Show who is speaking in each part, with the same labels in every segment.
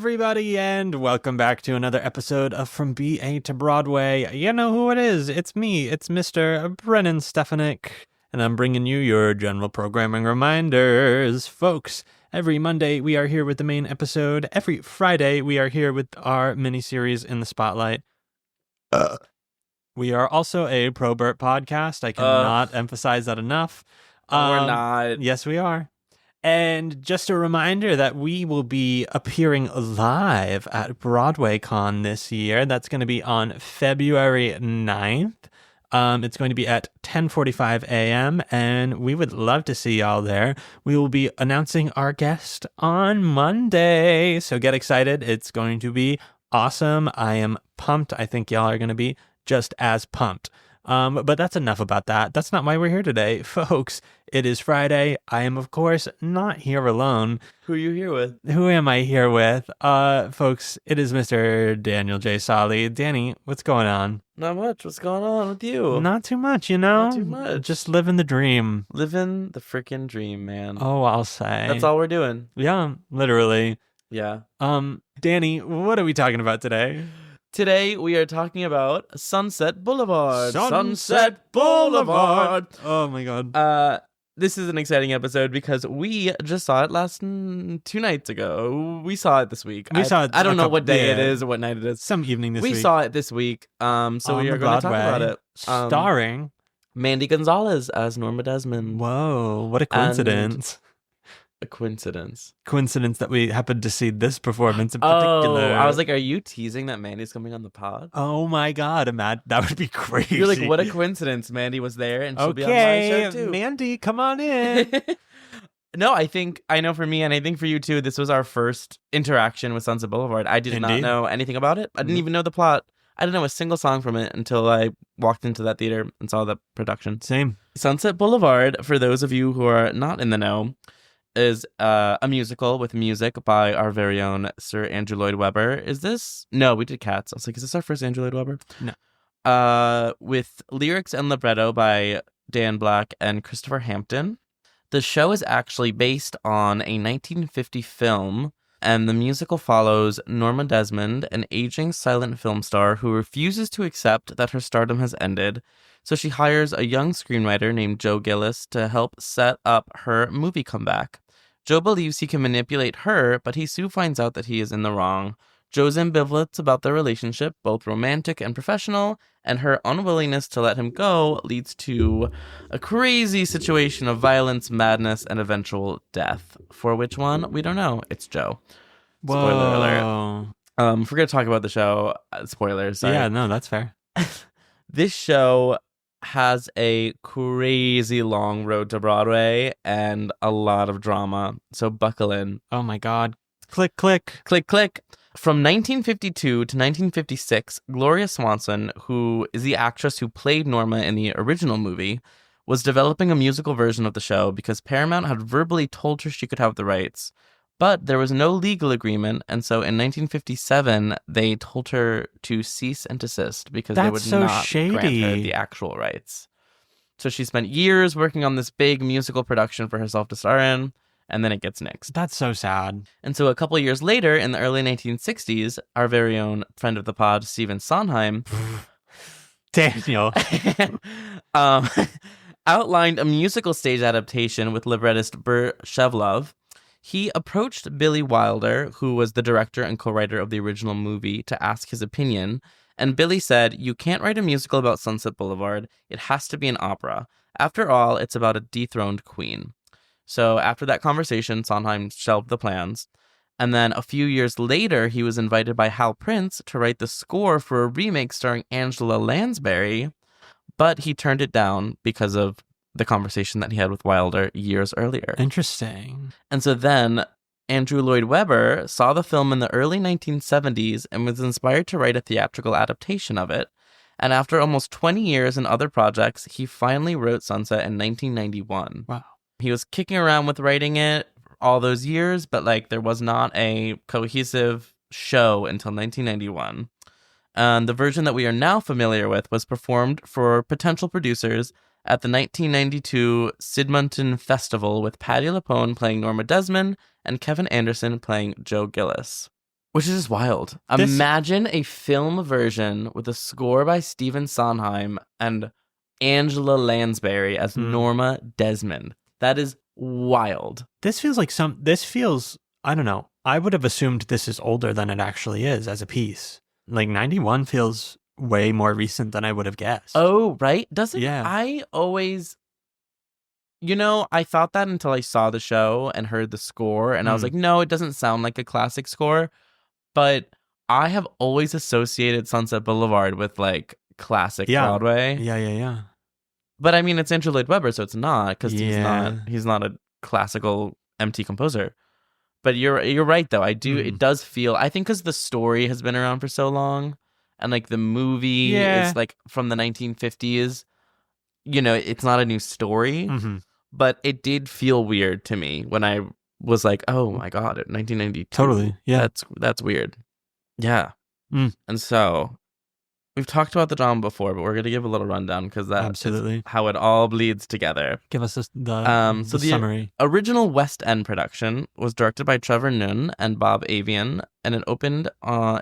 Speaker 1: everybody, and welcome back to another episode of From BA to Broadway. You know who it is. It's me. It's Mr. Brennan Stefanik, and I'm bringing you your general programming reminders. Folks, every Monday we are here with the main episode. Every Friday we are here with our mini-series In the Spotlight. We are also a Probert podcast. I cannot emphasize that enough.
Speaker 2: We're not.
Speaker 1: Yes, we are. And just a reminder that we will be appearing live at Broadway Con this year. That's going to be on February 9th. It's going to be at 10:45 a.m. and we would love to see y'all there. We will be announcing our guest on Monday, so get excited. It's going to be awesome. I am pumped. I think y'all are going to be just as pumped. But that's enough about that. That's not why we're here today, folks. It is Friday. I am, of course, not here alone.
Speaker 2: Who are you here with?
Speaker 1: Who am I here with? Folks, it is Mr. Daniel J. Solly. Danny, what's going on?
Speaker 2: Not much. What's going on with you?
Speaker 1: Not too much, you know?
Speaker 2: Not too much.
Speaker 1: Just living the dream.
Speaker 2: Living the freaking dream, man.
Speaker 1: Oh, I'll say.
Speaker 2: That's all we're doing.
Speaker 1: Yeah, literally.
Speaker 2: Yeah.
Speaker 1: Danny, what are we talking about today?
Speaker 2: Today we are talking about Sunset Boulevard.
Speaker 1: Sunset Boulevard. Oh my god.
Speaker 2: This is an exciting episode because we just saw it 2 nights ago. We saw it this week.
Speaker 1: We saw it.
Speaker 2: I don't know what day it is or what night it is.
Speaker 1: Some evening this week.
Speaker 2: We saw it this week. So we are going to talk about it.
Speaker 1: Starring
Speaker 2: Mandy Gonzalez as Norma Desmond.
Speaker 1: Whoa, what a coincidence.
Speaker 2: A coincidence.
Speaker 1: Coincidence that we happened to see this performance in particular.
Speaker 2: Oh, I was like, are you teasing that Mandy's coming on the pod?
Speaker 1: Oh my god, that would be crazy.
Speaker 2: You're like, what a coincidence. Mandy was there and she'll be on my show too.
Speaker 1: Mandy, come on in.
Speaker 2: No, I know for me and I think for you too, this was our first interaction with Sunset Boulevard. I did not know anything about it. I didn't even know the plot. I didn't know a single song from it until I walked into that theater and saw the production.
Speaker 1: Same.
Speaker 2: Sunset Boulevard, for those of you who are not in the know, is a musical with music by our very own Sir Andrew Lloyd Webber. Is this? No, we did Cats. I was like, is this our first Andrew Lloyd Webber?
Speaker 1: No.
Speaker 2: With lyrics and libretto by Dan Black and Christopher Hampton. The show is actually based on a 1950 film, and the musical follows Norma Desmond, an aging silent film star who refuses to accept that her stardom has ended. So she hires a young screenwriter named Joe Gillis to help set up her movie comeback. Joe believes he can manipulate her, but he soon finds out that he is in the wrong. Joe's ambivalence about their relationship, both romantic and professional, and her unwillingness to let him go leads to a crazy situation of violence, madness, and eventual death. For which one? We don't know. It's Joe. Spoiler alert. If we're going to talk about the show, spoilers. Sorry.
Speaker 1: Yeah, no, that's fair.
Speaker 2: This show has a crazy long road to Broadway and a lot of drama. So buckle in.
Speaker 1: Oh my god. Click, click.
Speaker 2: Click, click. From 1952 to 1956, Gloria Swanson, who is the actress who played Norma in the original movie, was developing a musical version of the show because Paramount had verbally told her she could have the rights. But there was no legal agreement, and so in 1957, they told her to cease and desist because they would not grant her the actual rights. So she spent years working on this big musical production for herself to star in, and then it gets nixed.
Speaker 1: That's so sad.
Speaker 2: And so a couple of years later, in the early 1960s, our very own friend of the pod, Stephen Sondheim,
Speaker 1: Daniel,
Speaker 2: outlined a musical stage adaptation with librettist Bur Shevlov. He approached Billy Wilder, who was the director and co-writer of the original movie, to ask his opinion. And Billy said, "You can't write a musical about Sunset Boulevard. It has to be an opera. After all, it's about a dethroned queen." So after that conversation, Sondheim shelved the plans. And then a few years later, he was invited by Hal Prince to write the score for a remake starring Angela Lansbury. But he turned it down because of the conversation that he had with Wilder years earlier.
Speaker 1: Interesting.
Speaker 2: And so then Andrew Lloyd Webber saw the film in the early 1970s and was inspired to write a theatrical adaptation of it. And after almost 20 years in other projects, he finally wrote Sunset in 1991.
Speaker 1: Wow.
Speaker 2: He was kicking around with writing it all those years, but there was not a cohesive show until 1991. And the version that we are now familiar with was performed for potential producers at the 1992 Sidmonton Festival with Patti LuPone playing Norma Desmond and Kevin Anderson playing Joe Gillis. Which is just wild.
Speaker 1: This-
Speaker 2: Imagine a film version with a score by Stephen Sondheim and Angela Lansbury as Norma Desmond. That is wild.
Speaker 1: This feels like I don't know. I would have assumed this is older than it actually is as a piece. Like 91 feels way more recent than I would have guessed.
Speaker 2: Oh, right? Doesn't
Speaker 1: Yeah.
Speaker 2: I always I thought that until I saw the show and heard the score, and I was like, no, it doesn't sound like a classic score. But I have always associated Sunset Boulevard with like classic Broadway.
Speaker 1: Yeah.
Speaker 2: But I mean, it's Andrew Lloyd Webber, so it's not, because
Speaker 1: Yeah.
Speaker 2: he's not a classical MT composer. But you're right though. It does feel, I think, because the story has been around for so long, and like the movie is like from the 1950s. It's not a new story, but it did feel weird to me when I was like, oh my god, 1992.
Speaker 1: Totally. Yeah.
Speaker 2: That's weird. Yeah.
Speaker 1: Mm.
Speaker 2: And so we've talked about the drama before, but we're going to give a little rundown because that's how it all bleeds together.
Speaker 1: Give us the summary.
Speaker 2: Original West End production was directed by Trevor Nunn and Bob Avian, and it opened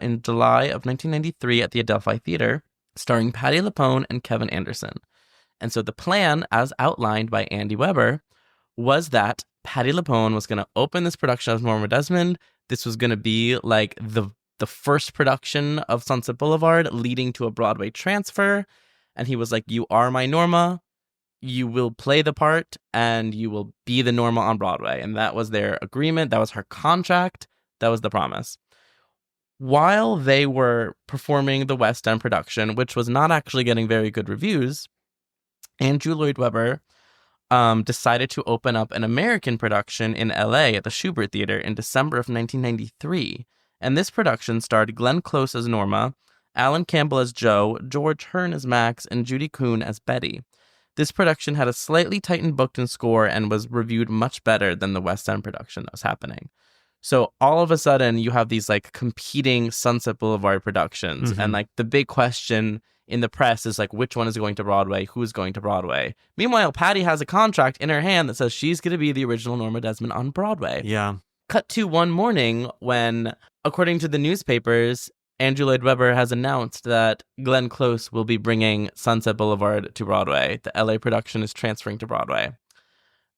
Speaker 2: in July of 1993 at the Adelphi Theater, starring Patti LuPone and Kevin Anderson. And so the plan, as outlined by Andy Weber, was that Patti LuPone was going to open this production as Norma Desmond. This was going to be like the first production of Sunset Boulevard, leading to a Broadway transfer. And he was like, you are my Norma. You will play the part, and you will be the Norma on Broadway. And that was their agreement. That was her contract. That was the promise. While they were performing the West End production, which was not actually getting very good reviews, Andrew Lloyd Webber decided to open up an American production in LA at the Shubert Theater in December of 1993. And this production starred Glenn Close as Norma, Alan Campbell as Joe, George Hearn as Max, and Judy Kuhn as Betty. This production had a slightly tightened book and score and was reviewed much better than the West End production that was happening. So all of a sudden, you have these like competing Sunset Boulevard productions. And like the big question in the press is like, which one is going to Broadway? Who's going to Broadway? Meanwhile, Patti has a contract in her hand that says she's going to be the original Norma Desmond on Broadway.
Speaker 1: Yeah.
Speaker 2: Cut to one morning when, according to the newspapers, Andrew Lloyd Webber has announced that Glenn Close will be bringing Sunset Boulevard to Broadway. The LA production is transferring to Broadway.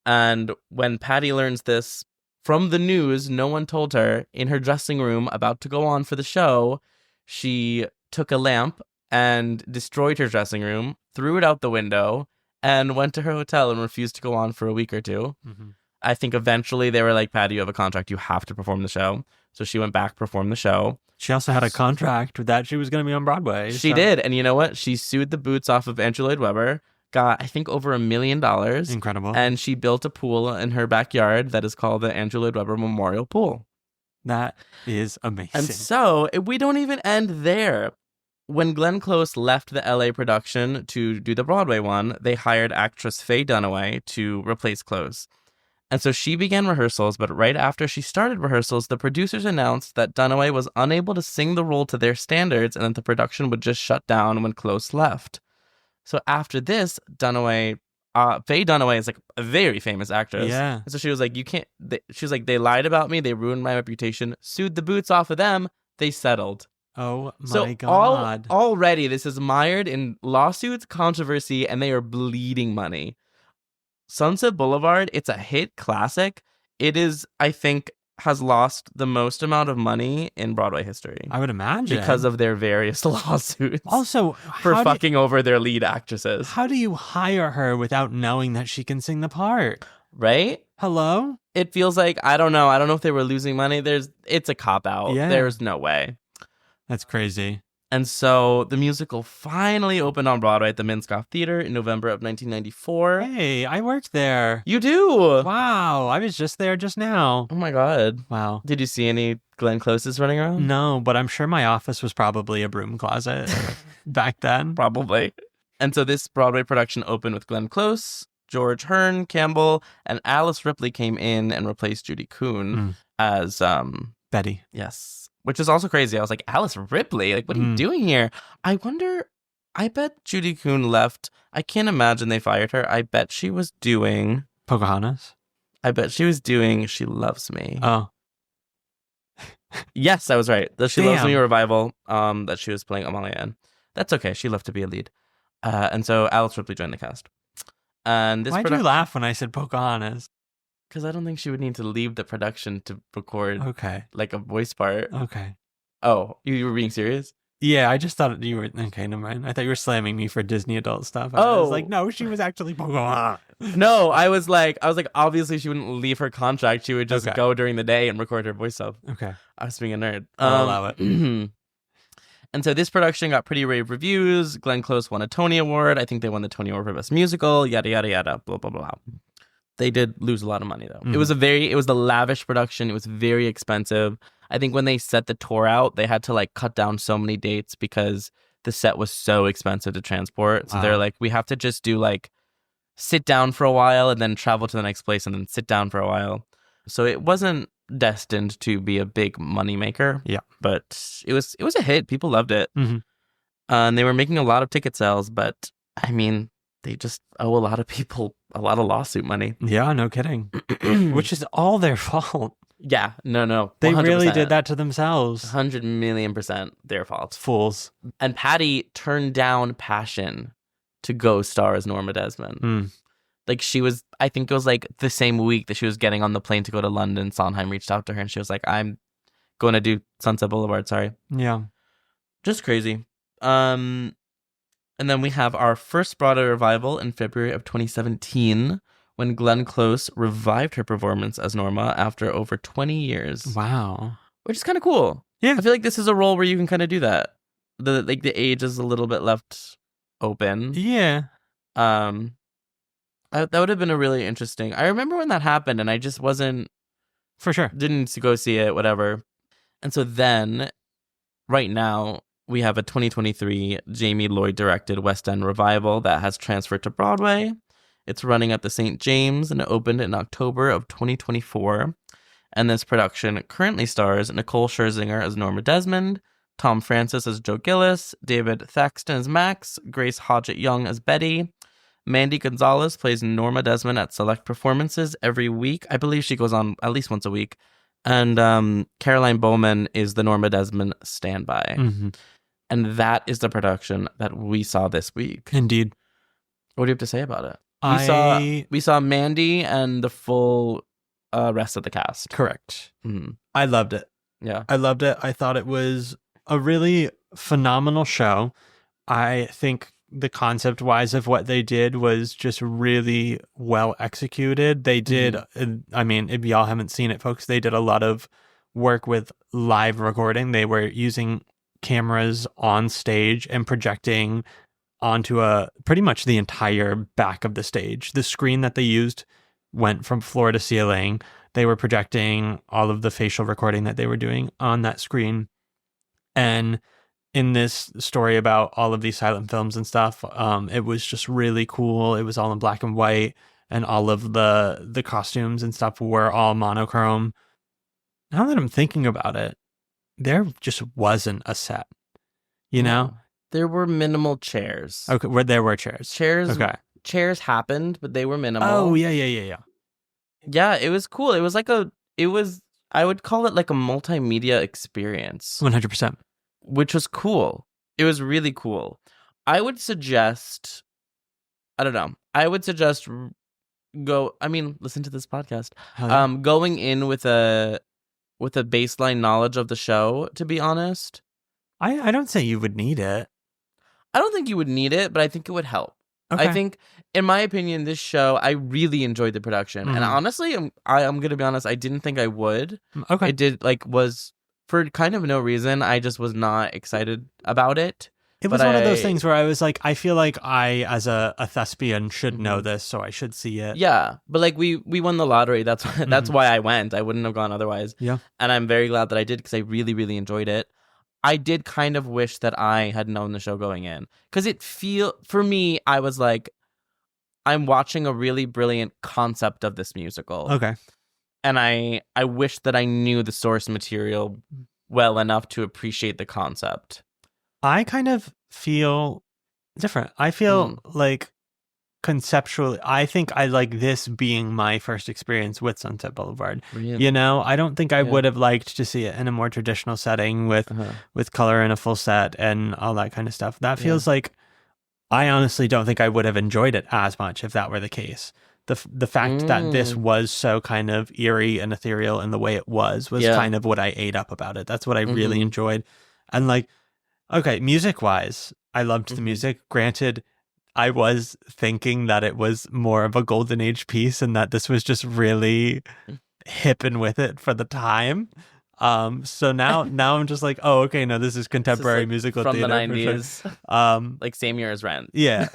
Speaker 2: And when Patti learns this from the news, no one told her, in her dressing room about to go on for the show, she took a lamp and destroyed her dressing room, threw it out the window, and went to her hotel and refused to go on for a week or two. I think eventually they were like, Patti, you have a contract. You have to perform the show. So she went back, performed the show.
Speaker 1: She also had a contract that she was going to be on Broadway.
Speaker 2: She did. And you know what? She sued the boots off of Andrew Lloyd Webber, got, I think, over $1 million.
Speaker 1: Incredible.
Speaker 2: And she built a pool in her backyard that is called the Andrew Lloyd Webber Memorial Pool.
Speaker 1: That is amazing.
Speaker 2: And so we don't even end there. When Glenn Close left the LA production to do the Broadway one, they hired actress Faye Dunaway to replace Close. And so she began rehearsals, but right after she started rehearsals, the producers announced that Dunaway was unable to sing the role to their standards and that the production would just shut down when Close left. So after this, Faye Dunaway is like a very famous actress.
Speaker 1: Yeah.
Speaker 2: And so she was like, she was like, they lied about me, they ruined my reputation, sued the boots off of them, they settled.
Speaker 1: Oh my God.
Speaker 2: Already this is mired in lawsuits, controversy, and they are bleeding money. Sunset Boulevard, it's a hit classic. It is, I think, has lost the most amount of money in Broadway history.
Speaker 1: I would imagine.
Speaker 2: Because of their various lawsuits.
Speaker 1: Also,
Speaker 2: for fucking over their lead actresses.
Speaker 1: How do you hire her without knowing that she can sing the part?
Speaker 2: Right?
Speaker 1: Hello?
Speaker 2: It feels like, I don't know. I don't know if they were losing money. It's a cop-out.
Speaker 1: Yeah.
Speaker 2: There's no way.
Speaker 1: That's crazy.
Speaker 2: And so the musical finally opened on Broadway at the Minskoff Theater in November of 1994.
Speaker 1: Hey, I worked there.
Speaker 2: You do?
Speaker 1: Wow, I was just there just now.
Speaker 2: Oh my God.
Speaker 1: Wow.
Speaker 2: Did you see any Glenn Closes running around?
Speaker 1: No, but I'm sure my office was probably a broom closet back then.
Speaker 2: Probably. And so this Broadway production opened with Glenn Close, George Hearn, Campbell, and Alice Ripley came in and replaced Judy Kuhn as
Speaker 1: Betty.
Speaker 2: Yes. Which is also crazy. I was like, Alice Ripley? Like, what are you doing here? I wonder, I bet Judy Kuhn left. I can't imagine they fired her. I bet she was doing...
Speaker 1: Pocahontas?
Speaker 2: I bet she was doing She Loves Me.
Speaker 1: Oh.
Speaker 2: Yes, I was right. The She Loves
Speaker 1: Damn.
Speaker 2: Me revival that she was playing Amalia in. That's okay. She left to be a lead. And so Alex Ripley joined the cast. And this
Speaker 1: Why'd you laugh when I said Pocahontas?
Speaker 2: Because I don't think she would need to leave the production to record
Speaker 1: Okay.
Speaker 2: like a voice part.
Speaker 1: Okay.
Speaker 2: Oh, you were being serious?
Speaker 1: Yeah, I just thought you were... Okay, never mind. I thought you were slamming me for Disney adult stuff. I was like, no, she was actually Pocahontas.
Speaker 2: No, I was like, obviously she wouldn't leave her contract. She would just
Speaker 1: Okay.
Speaker 2: go during the day and record her voice stuff.
Speaker 1: Okay.
Speaker 2: I was being a nerd.
Speaker 1: I'll allow it.
Speaker 2: And so this production got pretty rave reviews. Glenn Close won a Tony Award. I think they won the Tony Award for Best Musical. Yada, yada, yada. Blah, blah, blah. They did lose a lot of money, though. It was a lavish production. It was very expensive. I think when they set the tour out, they had to like cut down so many dates because the set was so expensive to transport. So they're like, we have to just do like sit down for a while and then travel to the next place and then sit down for a while. So it wasn't destined to be a big moneymaker.
Speaker 1: Yeah.
Speaker 2: But it was a hit. People loved it. And they were making a lot of ticket sales, but I mean, they just owe a lot of people a lot of lawsuit money.
Speaker 1: Yeah, no kidding. Which is all their fault.
Speaker 2: Yeah, no.
Speaker 1: They
Speaker 2: 100%.
Speaker 1: really did that to themselves.
Speaker 2: 100 million% their fault.
Speaker 1: Fools.
Speaker 2: And Patty turned down Passion to go star as Norma Desmond. Like she was, I think it was like the same week that she was getting on the plane to go to London, Sondheim reached out to her and she was like, I'm going to do Sunset Boulevard, sorry.
Speaker 1: Yeah.
Speaker 2: Just crazy. And then we have our first Broadway revival in February of 2017 when Glenn Close revived her performance as Norma after over 20 years.
Speaker 1: Wow.
Speaker 2: Which is kind of cool.
Speaker 1: Yeah.
Speaker 2: I feel like this is a role where you can kind of do that. The age is a little bit left open.
Speaker 1: Yeah.
Speaker 2: That would have been a really interesting. I remember when that happened and I just wasn't...
Speaker 1: For sure.
Speaker 2: Didn't go see it, whatever. And so then, right now, we have a 2023 Jamie Lloyd directed West End revival that has transferred to Broadway. It's running at the St. James and it opened in October of 2024. And this production currently stars Nicole Scherzinger as Norma Desmond, Tom Francis as Joe Gillis, David Thaxton as Max, Grace Hodgett-Young as Betty. Mandy Gonzalez plays Norma Desmond at select performances every week. I believe she goes on at least once a week. And Caroline Bowman is the Norma Desmond standby. And that is the production that we saw this week.
Speaker 1: Indeed.
Speaker 2: What do you have to say about it? We saw Mandy and the full rest of the cast.
Speaker 1: Correct. I loved it.
Speaker 2: Yeah.
Speaker 1: I loved it. I thought it was a really phenomenal show. I think the concept wise of what they did was just really well executed. They did, I mean, if y'all haven't seen it, folks, they did a lot of work with live recording. They were using cameras on stage and projecting onto pretty much the entire back of the stage. The screen that they used went from floor to ceiling. They were projecting all of the facial recording that they were doing on that screen. And in this story about all of these silent films and stuff, it was just really cool. It was all in black and white, and all of the costumes and stuff were all monochrome. Now that I'm thinking about it, there just wasn't a set, you know?
Speaker 2: There were minimal chairs.
Speaker 1: Okay, where there were chairs.
Speaker 2: Chairs happened, but they were minimal.
Speaker 1: Oh, yeah.
Speaker 2: Yeah, it was cool. It was I would call it like a multimedia experience.
Speaker 1: 100%.
Speaker 2: Which was cool. It was really cool. I would suggest listen to this podcast.
Speaker 1: Yeah.
Speaker 2: Going in with a baseline knowledge of the show, to be honest.
Speaker 1: I don't say you would need it.
Speaker 2: I don't think you would need it, but I think it would help.
Speaker 1: Okay.
Speaker 2: I think, in my opinion, this show, I really enjoyed the production. And honestly, I'm going to be honest, I didn't think I would.
Speaker 1: Okay.
Speaker 2: It did, was for kind of no reason. I just was not excited about it.
Speaker 1: It was one of those things where I was like, I feel like I, as a thespian, should know this, so I should see it.
Speaker 2: Yeah, but we won the lottery. That's why I went. I wouldn't have gone otherwise. Yeah. And I'm very glad that I did because I really, really enjoyed it. I did kind of wish that I had known the show going in. Because for me, I was like, I'm watching a really brilliant concept of this musical.
Speaker 1: Okay.
Speaker 2: And I wish that I knew the source material well enough to appreciate the concept.
Speaker 1: I kind of feel different. I feel like conceptually, I think I like this being my first experience with Sunset Boulevard.
Speaker 2: Really?
Speaker 1: You know, I don't think I would have liked to see it in a more traditional setting with color and a full set and all that kind of stuff. That feels like, I honestly don't think I would have enjoyed it as much if that were the case. The fact that this was so kind of eerie and ethereal in the way it was kind of what I ate up about it. That's what I really enjoyed. And like, okay, music-wise, I loved the music. Granted, I was thinking that it was more of a golden age piece and that this was just really hip and with it for the time. So now I'm just like, oh, okay, no, this is contemporary musical
Speaker 2: from
Speaker 1: theater
Speaker 2: the 90s.
Speaker 1: Sure.
Speaker 2: Like same year as Rent.
Speaker 1: Yeah.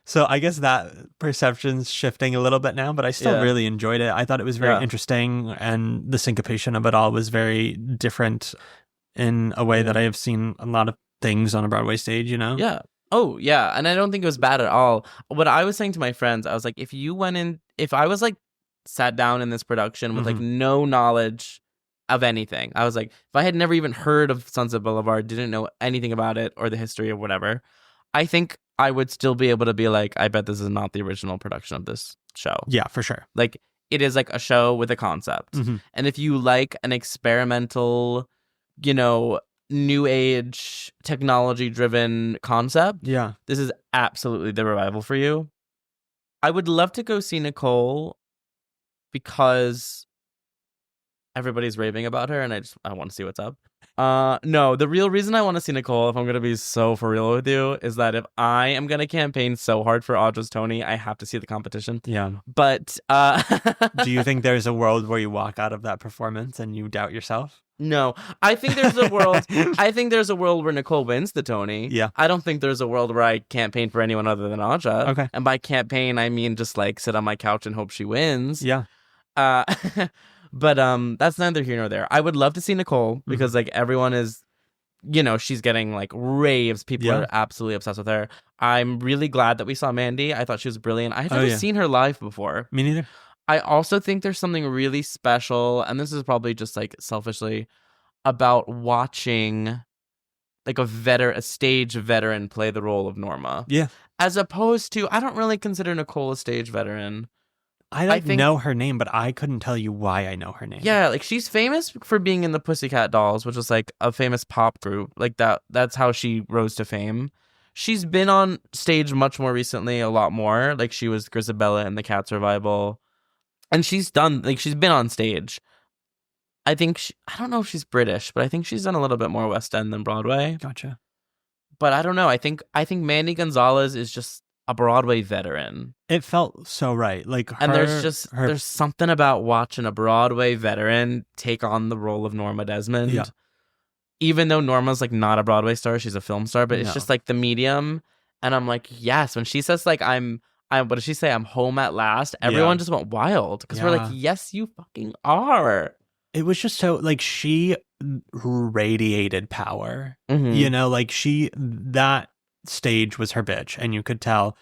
Speaker 1: So I guess that perception's shifting a little bit now, but I still really enjoyed it. I thought it was very interesting, and the syncopation of it all was very different in a way that I have seen a lot of things on a Broadway stage, you know?
Speaker 2: Yeah. Oh, yeah. And I don't think it was bad at all. What I was saying to my friends, I was like, if I was like sat down in this production with like no knowledge of anything, I was like, if I had never even heard of Sunset Boulevard, didn't know anything about it or the history or whatever, I think I would still be able to be like, I bet this is not the original production of this show.
Speaker 1: Yeah, for sure.
Speaker 2: Like, it is like a show with a concept. And if you like an experimental, you know, new age technology driven concept, this is absolutely the revival for you. I would love to go see Nicole because everybody's raving about her and I want to see what's up. No, the real reason I want to see Nicole, if I'm going to be so for real with you, is that if I am going to campaign so hard for Audra's Tony, I have to see the competition.
Speaker 1: Yeah.
Speaker 2: But
Speaker 1: do you think there's a world where you walk out of that performance and you doubt yourself?
Speaker 2: No, I think there's a world. I think there's a world where Nicole wins the Tony.
Speaker 1: Yeah.
Speaker 2: I don't think there's a world where I campaign for anyone other than Audra.
Speaker 1: Okay.
Speaker 2: And by campaign, I mean just like sit on my couch and hope she wins.
Speaker 1: Yeah.
Speaker 2: But that's neither here nor there. I would love to see Nicole because like everyone is, you know, she's getting like raves. People are absolutely obsessed with her. I'm really glad that we saw Mandy. I thought she was brilliant. I have never seen her live before.
Speaker 1: Me neither.
Speaker 2: I also think there's something really special, and this is probably just like selfishly, about watching like a stage veteran play the role of Norma.
Speaker 1: Yeah.
Speaker 2: As opposed to, I don't really consider Nicole a stage veteran.
Speaker 1: I think know her name, but I couldn't tell you why I know her name.
Speaker 2: Yeah, like she's famous for being in the Pussycat Dolls, which is like a famous pop group. Like that's how she rose to fame. She's been on stage much more recently, a lot more. Like she was Grisabella in the Cats revival. And she's been on stage. I think, I don't know if she's British, but I think she's done a little bit more West End than Broadway.
Speaker 1: Gotcha.
Speaker 2: But I don't know. I think Mandy Gonzalez is just a Broadway veteran.
Speaker 1: It felt so right. Like,
Speaker 2: and there's something about watching a Broadway veteran take on the role of Norma Desmond.
Speaker 1: Yeah.
Speaker 2: Even though Norma's like not a Broadway star, she's a film star, but it's just like the medium. And I'm like, yes, when she says like what does she say? I'm home at last. Everyone just went wild because we're like, yes, you fucking are.
Speaker 1: It was just so like she radiated power. You know, like that stage was her bitch, and you could tell.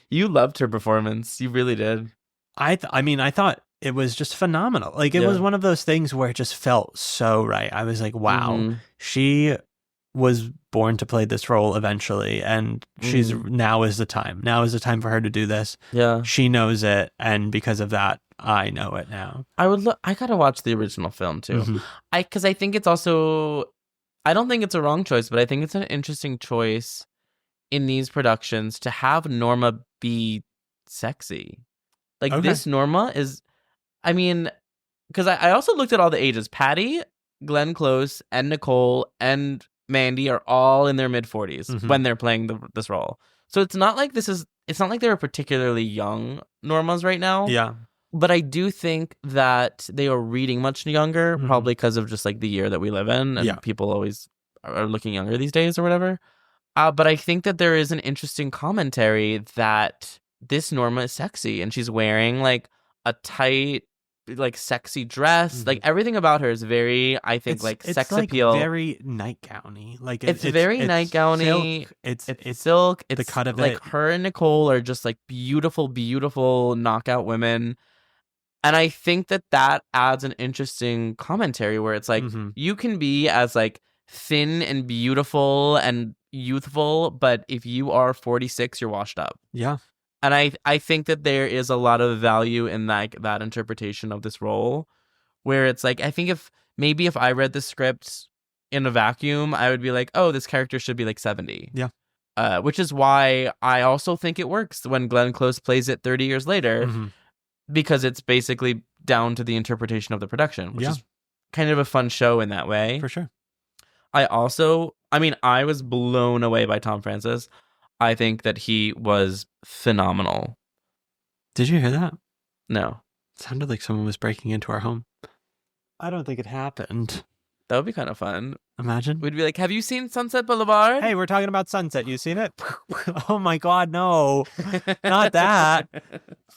Speaker 2: You loved her performance. You really did.
Speaker 1: I thought it was just phenomenal. Like it was one of those things where it just felt so right. I was like, wow, she was born to play this role eventually, and now is the time. Now is the time for her to do this.
Speaker 2: Yeah.
Speaker 1: She knows it, and because of that, I know it now.
Speaker 2: I gotta watch the original film too. Because I think it's also, I don't think it's a wrong choice, but I think it's an interesting choice in these productions to have Norma be sexy. Like this Norma is, I mean, because I also looked at all the ages. Patty, Glenn Close, and Nicole, and Mandy are all in their mid-40s when they're playing this role. So it's not like they're particularly young Normas right now.
Speaker 1: Yeah.
Speaker 2: But I do think that they are reading much younger, probably because of just like the year that we live in, and people always are looking younger these days or whatever. But I think that there is an interesting commentary that this Norma is sexy, and she's wearing like a tight, like sexy dress. Like everything about her is very, I think, it's sex
Speaker 1: like
Speaker 2: appeal.
Speaker 1: Very nightgowny. Like
Speaker 2: it's very nightgowny. It's silk. It's
Speaker 1: the cut of
Speaker 2: like
Speaker 1: it.
Speaker 2: Her and Nicole are just like beautiful, beautiful knockout women. And I think that adds an interesting commentary where it's like you can be as like thin and beautiful and youthful, but if you are 46, you're washed up.
Speaker 1: Yeah.
Speaker 2: And I think that there is a lot of value in that interpretation of this role, where it's like, I think if I read the script in a vacuum, I would be like, oh, this character should be like 70.
Speaker 1: Yeah.
Speaker 2: Which is why I also think it works when Glenn Close plays it 30 years later, because it's basically down to the interpretation of the production, which is kind of a fun show in that way.
Speaker 1: For sure.
Speaker 2: I was blown away by Tom Francis. I think that he was phenomenal.
Speaker 1: Did you hear that?
Speaker 2: No.
Speaker 1: It sounded like someone was breaking into our home. I don't think it happened.
Speaker 2: That would be kind of fun.
Speaker 1: Imagine.
Speaker 2: We'd be like, have you seen Sunset Boulevard?
Speaker 1: Hey, we're talking about Sunset. You seen it? Oh my God, no. Not that.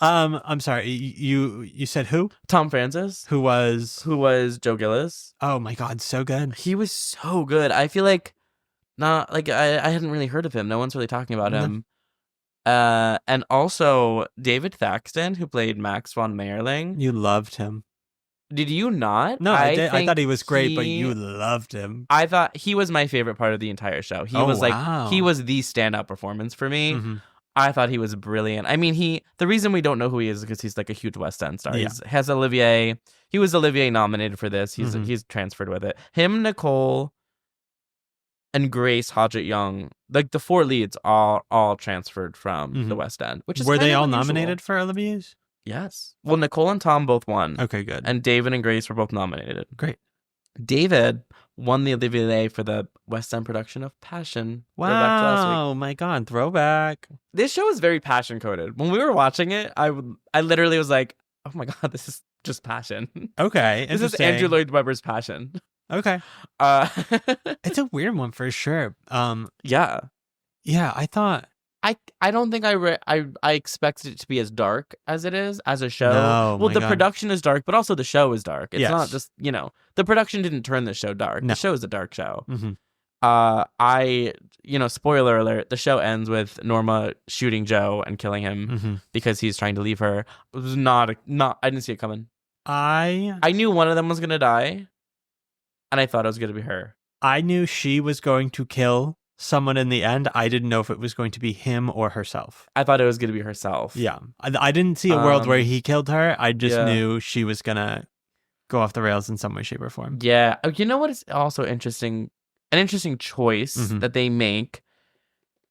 Speaker 1: I'm sorry. You said who?
Speaker 2: Tom Francis.
Speaker 1: Who was
Speaker 2: Joe Gillis.
Speaker 1: Oh my God, so good.
Speaker 2: He was so good. I feel like I hadn't really heard of him. No one's really talking about him. And also David Thaxton, who played Max von Mayerling.
Speaker 1: You loved him.
Speaker 2: Did you not?
Speaker 1: No, I did. I thought he was great, but you loved him.
Speaker 2: I thought he was my favorite part of the entire show. He was the standout performance for me. Mm-hmm. I thought he was brilliant. I mean, the reason we don't know who he is because he's like a huge West End star. Yeah. He was Olivier nominated for this. He's transferred with it. Him, Nicole, and Grace Hodgett Young, like the 4 leads, all transferred from the West End. Which is
Speaker 1: were they all
Speaker 2: unusual.
Speaker 1: Nominated for Olivier's?
Speaker 2: Yes. Well, Nicole and Tom both won.
Speaker 1: Okay, good.
Speaker 2: And David and Grace were both nominated.
Speaker 1: Great.
Speaker 2: David won the Olivier for the West End production of Passion.
Speaker 1: Wow, my God, throwback.
Speaker 2: This show is very passion coded. When we were watching it, I literally was like, oh my God, this is just Passion.
Speaker 1: Okay,
Speaker 2: this is Andrew Lloyd Webber's Passion.
Speaker 1: Okay. It's a weird one for sure.
Speaker 2: Yeah,
Speaker 1: I thought.
Speaker 2: I don't think I expected it to be as dark as it is as a show.
Speaker 1: No,
Speaker 2: well, the production is dark, but also the show is dark. It's not just, the production didn't turn the show dark. No. The show is a dark show. Mm-hmm. Spoiler alert, the show ends with Norma shooting Joe and killing him because he's trying to leave her. It was not, I didn't see it coming. I knew one of them was going to die, and I thought it was going to be her.
Speaker 1: I knew she was going to kill someone in the end. I didn't know if it was going to be him or herself.
Speaker 2: I thought it was going to be herself.
Speaker 1: Yeah. I didn't see a world where he killed her. I just knew she was going to go off the rails in some way, shape, or form.
Speaker 2: Yeah. You know what is also interesting? An interesting choice that they make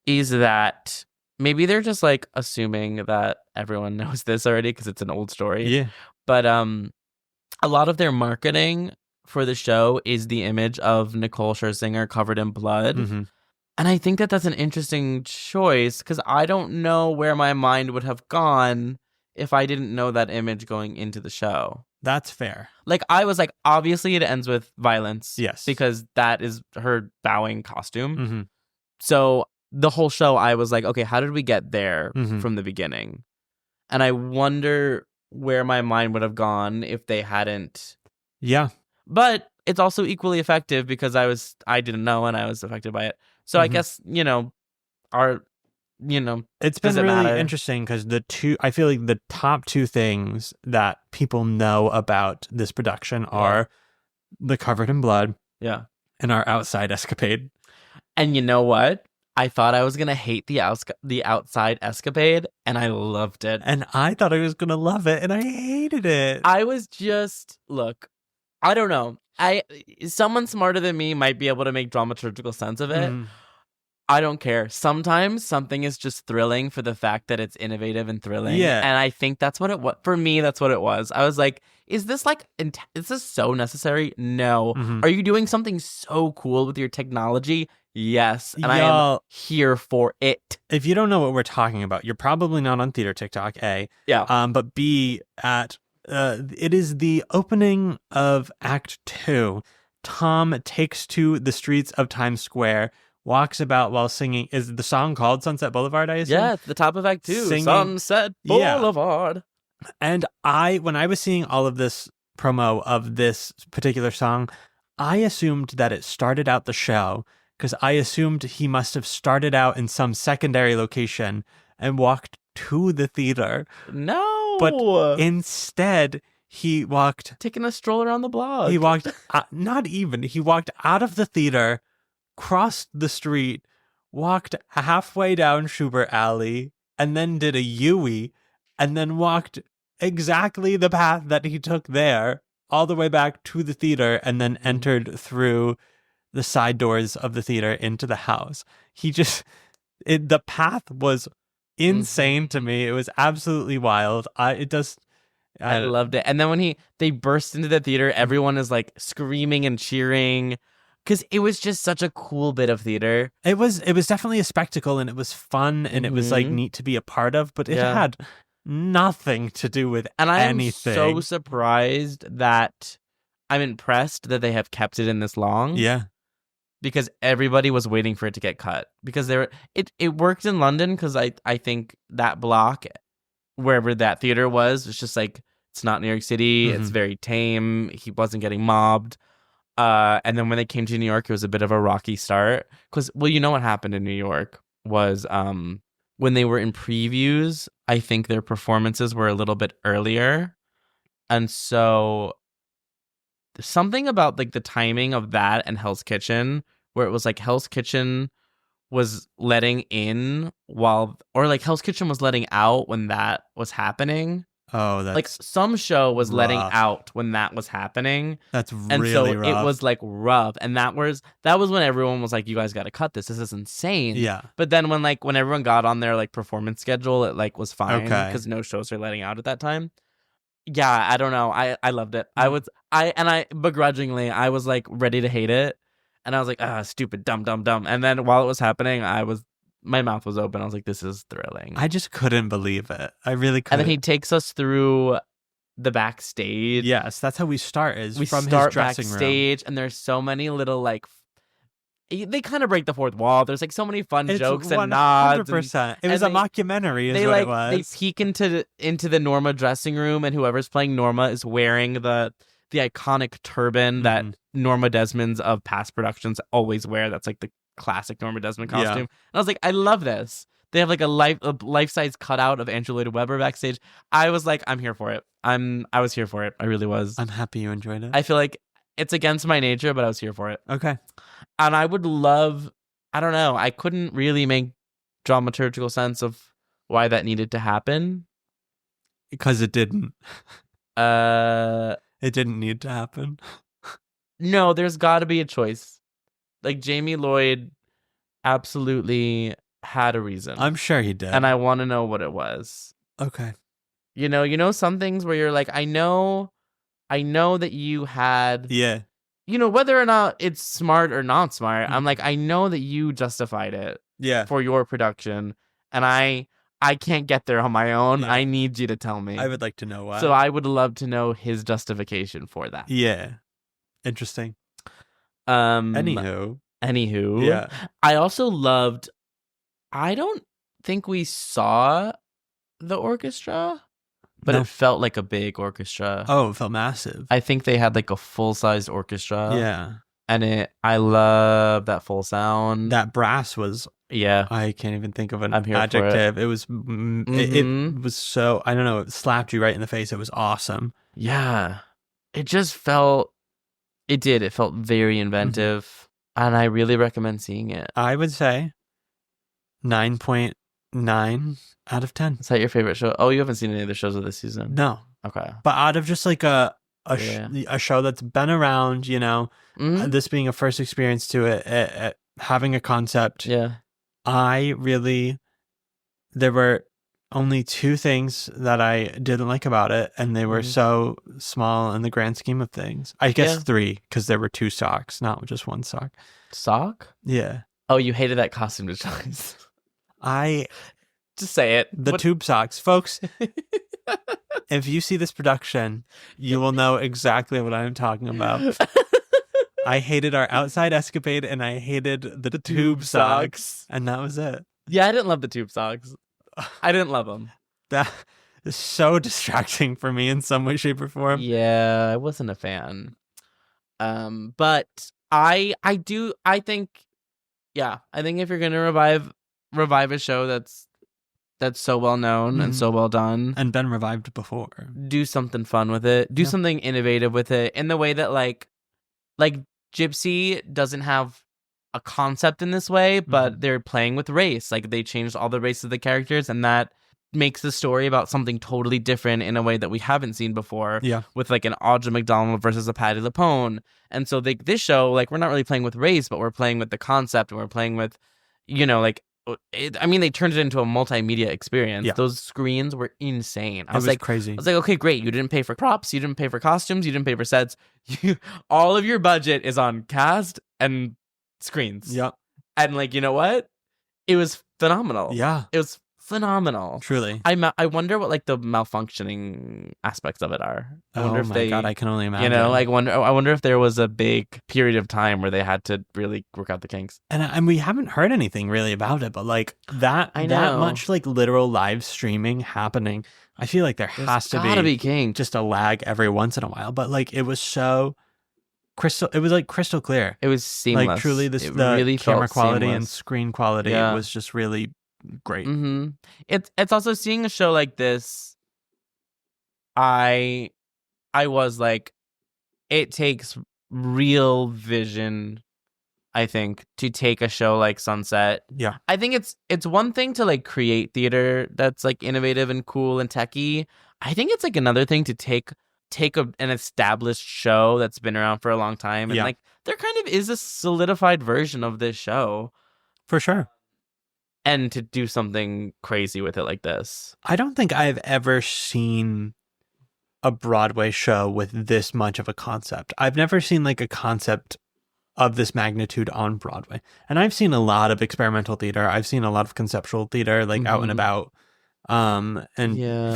Speaker 2: is that maybe they're just like assuming that everyone knows this already because it's an old story.
Speaker 1: Yeah.
Speaker 2: But a lot of their marketing for the show is the image of Nicole Scherzinger covered in blood. Mm-hmm. And I think that that's an interesting choice because I don't know where my mind would have gone if I didn't know that image going into the show.
Speaker 1: That's fair.
Speaker 2: Like, I was like, obviously it ends with violence.
Speaker 1: Yes.
Speaker 2: Because that is her bowing costume. Mm-hmm. So the whole show, I was like, okay, how did we get there from the beginning? And I wonder where my mind would have gone if they hadn't.
Speaker 1: Yeah.
Speaker 2: But it's also equally effective because I didn't know and I was affected by it. So I guess, it's
Speaker 1: been really interesting because I feel like the top 2 things that people know about this production are the covered in blood and our outside escapade.
Speaker 2: And you know what? I thought I was going to hate the outside escapade, and I loved it.
Speaker 1: And I thought I was going to love it, and I hated it.
Speaker 2: I was just, look, I don't know. Someone smarter than me might be able to make dramaturgical sense of it. I don't care. Sometimes something is just thrilling for the fact that it's innovative and thrilling.
Speaker 1: Yeah.
Speaker 2: And I think that's what it was. For me, that's what it was. I was like, is this so necessary? No. Are you doing something so cool with your technology? Yes. And I am here for it.
Speaker 1: If you don't know what we're talking about, you're probably not on Theater TikTok, A.
Speaker 2: Yeah.
Speaker 1: But B, it is the opening of Act 2. Tom takes to the streets of Times Square, walks about while singing. Is the song called Sunset Boulevard, I assume?
Speaker 2: Yeah, it's the top of Act 2.
Speaker 1: Singing,
Speaker 2: Sunset Boulevard.
Speaker 1: Yeah. And when I was seeing all of this promo of this particular song, I assumed that it started out the show because I assumed he must have started out in some secondary location and walked to the theater.
Speaker 2: No.
Speaker 1: But instead, he walked...
Speaker 2: taking a stroll around the block.
Speaker 1: He walked... He walked out of the theater, crossed the street, walked halfway down Schubert Alley, and then did a U-ey and then walked exactly the path that he took there all the way back to the theater and then entered through the side doors of the theater into the house. The path was insane to me. It was absolutely wild. I
Speaker 2: loved it. And then when they burst into the theater, everyone is like screaming and cheering because it was just such a cool bit of theater.
Speaker 1: It was definitely a spectacle, and it was fun, and it was like neat to be a part of, but it had nothing to do with anything.
Speaker 2: And I'm so surprised that I'm impressed that they have kept it in this long.
Speaker 1: Yeah.
Speaker 2: Because everybody was waiting for it to get cut. Because it worked in London because I think that block, wherever that theater was, it's just like, it's not New York City. It's very tame. He wasn't getting mobbed. And then when they came to New York, it was a bit of a rocky start. Because, well, you know what happened in New York was when they were in previews, I think their performances were a little bit earlier. And so something about like the timing of that and Hell's Kitchen, where it was like Hell's Kitchen was letting in like Hell's Kitchen was letting out when that was happening.
Speaker 1: Oh, that's
Speaker 2: like some show was
Speaker 1: rough.
Speaker 2: Letting out when that was happening.
Speaker 1: That's really
Speaker 2: and so
Speaker 1: rough.
Speaker 2: It was like rough, and that was when everyone was like, "You guys got to cut this. This is insane."
Speaker 1: Yeah.
Speaker 2: But then when everyone got on their like performance schedule, it like was fine because no shows are letting out at that time. Yeah, I don't know. I loved it. I begrudgingly I was like ready to hate it, and I was like, stupid, dumb. And then while it was happening, my mouth was open. I was like, this is thrilling.
Speaker 1: I just couldn't believe it. I really couldn't.
Speaker 2: And then he takes us through the backstage.
Speaker 1: Yes, that's how we start. From his dressing
Speaker 2: backstage,
Speaker 1: room.
Speaker 2: And there's so many little like. They kind of break the fourth wall. There's like so many fun jokes and nods.
Speaker 1: 100%. It was a mockumentary, is what it was.
Speaker 2: They peek into the Norma dressing room, and whoever's playing Norma is wearing the iconic turban that Norma Desmond's of past productions always wear. That's like the classic Norma Desmond costume.
Speaker 1: Yeah.
Speaker 2: And I was like, I love this. They have like a life-size cutout of Andrew Lloyd Webber backstage. I was like, I'm here for it. I was here for it. I really was.
Speaker 1: I'm happy you enjoyed it.
Speaker 2: I feel like it's against my nature, but I was here for it.
Speaker 1: Okay.
Speaker 2: And I would love, I don't know, I couldn't really make dramaturgical sense of why that needed to happen.
Speaker 1: Because it didn't. It didn't need to happen.
Speaker 2: No, there's got to be a choice. Like, Jamie Lloyd absolutely had a reason.
Speaker 1: I'm sure he did.
Speaker 2: And I want to know what it was.
Speaker 1: Okay.
Speaker 2: You know some things where you're like, I know that you had...
Speaker 1: Yeah.
Speaker 2: Whether or not it's smart or not smart, I'm like, I know that you justified it.
Speaker 1: Yeah.
Speaker 2: For your production. And I can't get there on my own. Yeah. I need you to tell me.
Speaker 1: I would like to know why.
Speaker 2: So I would love to know his justification for that.
Speaker 1: Yeah. Interesting.
Speaker 2: Anywho.
Speaker 1: Yeah.
Speaker 2: I also loved, I don't think we saw the orchestra, but it felt like a big orchestra.
Speaker 1: Oh, it felt massive.
Speaker 2: I think they had like a full-sized orchestra.
Speaker 1: Yeah.
Speaker 2: And I love that full sound.
Speaker 1: That brass was...
Speaker 2: Yeah.
Speaker 1: I can't even think of an
Speaker 2: I'm here
Speaker 1: adjective.
Speaker 2: For it.
Speaker 1: It was... It was so... I don't know. It slapped you right in the face. It was awesome.
Speaker 2: Yeah. It just felt... It did. It felt very inventive. And I really recommend seeing it.
Speaker 1: I would say 9.9 out of 10.
Speaker 2: Is that your favorite show? Oh, you haven't seen any of the shows of this season?
Speaker 1: No.
Speaker 2: Okay.
Speaker 1: But out of just like a show that's been around, this being a first experience to it, having a concept.
Speaker 2: Yeah.
Speaker 1: There were only two things that I didn't like about it, and they were so small in the grand scheme of things. I guess three, because there were two socks, not just one sock.
Speaker 2: Sock?
Speaker 1: Yeah.
Speaker 2: Oh, you hated that costume choice.
Speaker 1: Just
Speaker 2: say it.
Speaker 1: The tube socks. Folks, if you see this production, you will know exactly what I'm talking about. I hated our outside escapade, and I hated the tube socks, and that was it.
Speaker 2: Yeah, I didn't love the tube socks. I didn't love them.
Speaker 1: That is so distracting for me in some way, shape, or form.
Speaker 2: Yeah, I wasn't a fan. But I think if you're gonna revive a show that's so well known and so well done
Speaker 1: and been revived before,
Speaker 2: do something fun with it. Do something innovative with it in the way that like Gypsy doesn't have a concept in this way, but they're playing with race. Like they changed all the races of the characters, and that makes the story about something totally different in a way that we haven't seen before.
Speaker 1: Yeah.
Speaker 2: With like an Audra McDonald versus a Patti LuPone. And so this show, like, we're not really playing with race, but we're playing with the concept, and we're playing with, like, they turned it into a multimedia experience.
Speaker 1: Yeah.
Speaker 2: Those screens were insane.
Speaker 1: It was
Speaker 2: like,
Speaker 1: crazy.
Speaker 2: I was like, okay, great. You didn't pay for props. You didn't pay for costumes. You didn't pay for sets. All of your budget is on cast and screens.
Speaker 1: Yep.
Speaker 2: And like, you know what? It was phenomenal.
Speaker 1: Yeah.
Speaker 2: It was phenomenal.
Speaker 1: Truly.
Speaker 2: I wonder what like the malfunctioning aspects of it are. I wonder if
Speaker 1: God, I can only imagine.
Speaker 2: I wonder if there was a big period of time where they had to really work out the kinks.
Speaker 1: And we haven't heard anything really about it, but like that much like literal live streaming happening, I feel like there has to be
Speaker 2: kinks.
Speaker 1: Just a lag every once in a while. But like it was so crystal, it was like crystal clear.
Speaker 2: It was seamless.
Speaker 1: Like truly, the really camera quality and screen quality was just really great.
Speaker 2: It's also seeing a show like this. I was like, it takes real vision, I think, to take a show like Sunset.
Speaker 1: Yeah,
Speaker 2: I think it's one thing to like create theater that's like innovative and cool and techy. I think it's like another thing to take an established show that's been around for a long time, and like there kind of is a solidified version of this show
Speaker 1: for sure.
Speaker 2: And to do something crazy with it like this.
Speaker 1: I don't think I've ever seen a Broadway show with this much of a concept. I've never seen like a concept of this magnitude on Broadway. And I've seen a lot of experimental theater. I've seen a lot of conceptual theater, like out and about, and